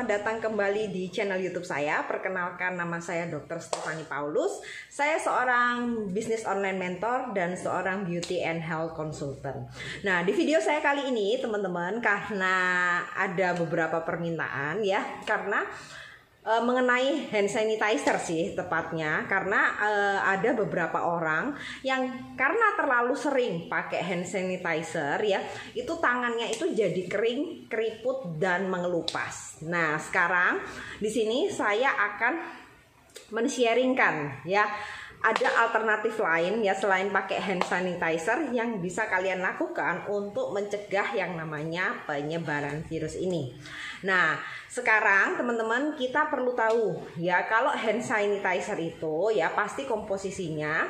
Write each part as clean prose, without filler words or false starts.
datang kembali di channel YouTube saya. Perkenalkan, nama saya Dr. Stefani Paulus. Saya seorang bisnis online mentor dan seorang beauty and health consultant. Nah, di video saya kali ini teman-teman, karena ada beberapa permintaan ya, karena mengenai hand sanitizer sih tepatnya, karena ada beberapa orang yang karena terlalu sering pakai hand sanitizer ya, itu tangannya itu jadi kering, keriput dan mengelupas. Nah, sekarang di sini saya akan men-sharingkan ya, ada alternatif lain ya selain pakai hand sanitizer yang bisa kalian lakukan untuk mencegah yang namanya penyebaran virus ini. Nah, sekarang teman-teman kita perlu tahu ya, kalau hand sanitizer itu ya pasti komposisinya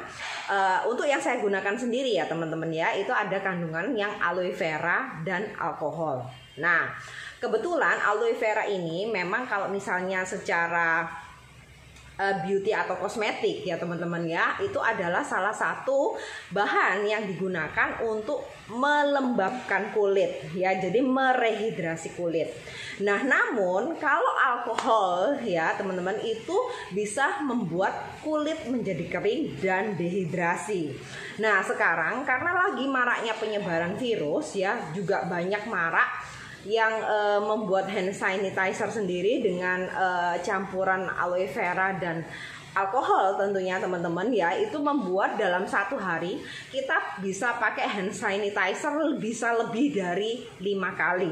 untuk yang saya gunakan sendiri ya teman-teman ya, itu ada kandungan yang aloe vera dan alkohol. Nah, kebetulan aloe vera ini memang kalau misalnya secara beauty atau kosmetik ya teman-teman ya, itu adalah salah satu bahan yang digunakan untuk melembabkan kulit ya, jadi merehidrasi kulit. Nah, namun kalau alkohol ya teman-teman, itu bisa membuat kulit menjadi kering dan dehidrasi. Nah, sekarang karena lagi maraknya penyebaran virus ya, juga banyak marak yang membuat hand sanitizer sendiri dengan campuran aloe vera dan alkohol tentunya teman-teman ya, itu membuat dalam satu hari kita bisa pakai hand sanitizer bisa lebih dari 5 kali.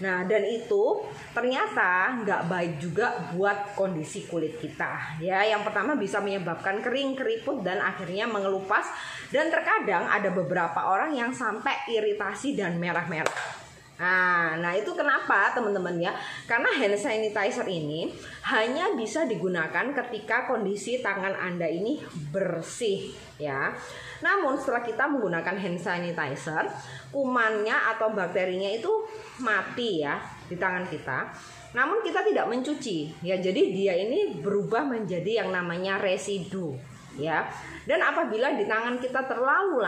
Nah, dan itu ternyata nggak baik juga buat kondisi kulit kita ya. Yang pertama bisa menyebabkan kering, keriput dan akhirnya mengelupas, dan terkadang ada beberapa orang yang sampai iritasi dan merah-merah. Nah itu kenapa teman-teman ya, karena hand sanitizer ini hanya bisa digunakan ketika kondisi tangan Anda ini bersih ya. Namun setelah kita menggunakan hand sanitizer, kumannya atau bakterinya itu mati ya di tangan kita. Namun kita tidak mencuci ya, jadi dia ini berubah menjadi yang namanya residu ya. Dan apabila di tangan kita terlalu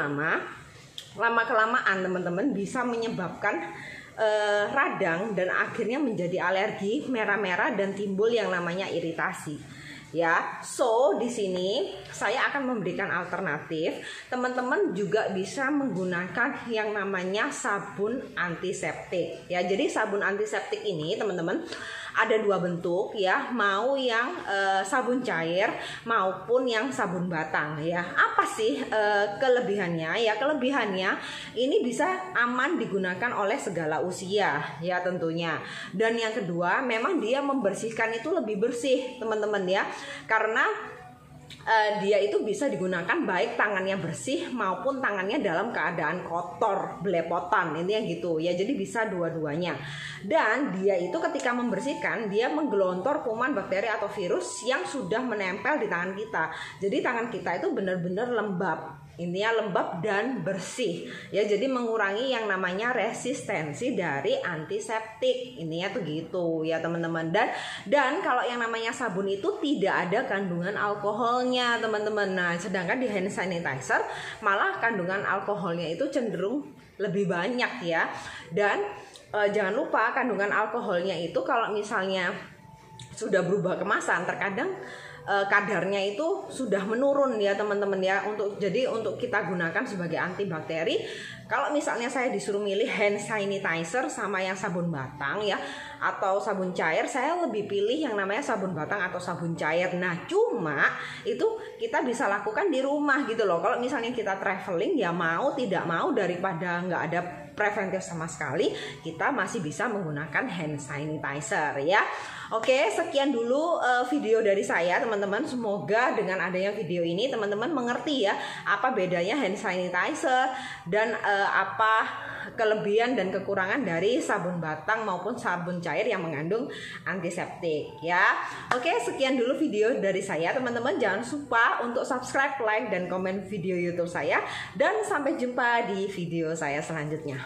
lama-kelamaan teman-teman bisa menyebabkan radang dan akhirnya menjadi alergi, merah-merah dan timbul yang namanya iritasi ya. So di sini saya akan memberikan alternatif. Teman-teman juga bisa menggunakan yang namanya sabun antiseptik ya. Jadi sabun antiseptik ini teman-teman ada 2 bentuk ya, mau yang sabun cair maupun yang sabun batang ya. Apa sih kelebihannya ya? Kelebihannya ini bisa aman digunakan oleh segala usia ya tentunya. Dan yang kedua, memang dia membersihkan itu lebih bersih teman-teman ya, karena dia itu bisa digunakan baik tangannya bersih maupun tangannya dalam keadaan kotor, belepotan, intinya gitu ya. Jadi bisa dua-duanya. Dan dia itu ketika membersihkan, dia menggelontor kuman, bakteri atau virus yang sudah menempel di tangan kita. Jadi tangan kita itu benar-benar lembab, intinya lembab dan bersih ya, jadi mengurangi yang namanya resistensi dari antiseptik, intinya tuh gitu ya teman-teman. Dan kalau yang namanya sabun itu tidak ada kandungan alkoholnya teman-teman. Nah, sedangkan di hand sanitizer malah kandungan alkoholnya itu cenderung lebih banyak ya. Dan jangan lupa kandungan alkoholnya itu kalau misalnya sudah berubah kemasan, terkadang kadarnya itu sudah menurun ya teman-teman ya. Jadi untuk kita gunakan sebagai antibakteri, kalau misalnya saya disuruh milih hand sanitizer sama yang sabun batang ya atau sabun cair, saya lebih pilih yang namanya sabun batang atau sabun cair. Nah, cuma itu kita bisa lakukan di rumah gitu loh. Kalau misalnya kita traveling ya, mau tidak mau daripada nggak ada preventif sama sekali, kita masih bisa menggunakan hand sanitizer ya. Oke, sekian dulu video dari saya teman-teman. Semoga dengan adanya video ini teman-teman mengerti ya apa bedanya hand sanitizer dan apa kelebihan dan kekurangan dari sabun batang maupun sabun cair yang mengandung antiseptik ya. Oke, sekian dulu video dari saya teman-teman. Jangan lupa untuk subscribe, like dan komen video YouTube saya, dan sampai jumpa di video saya selanjutnya.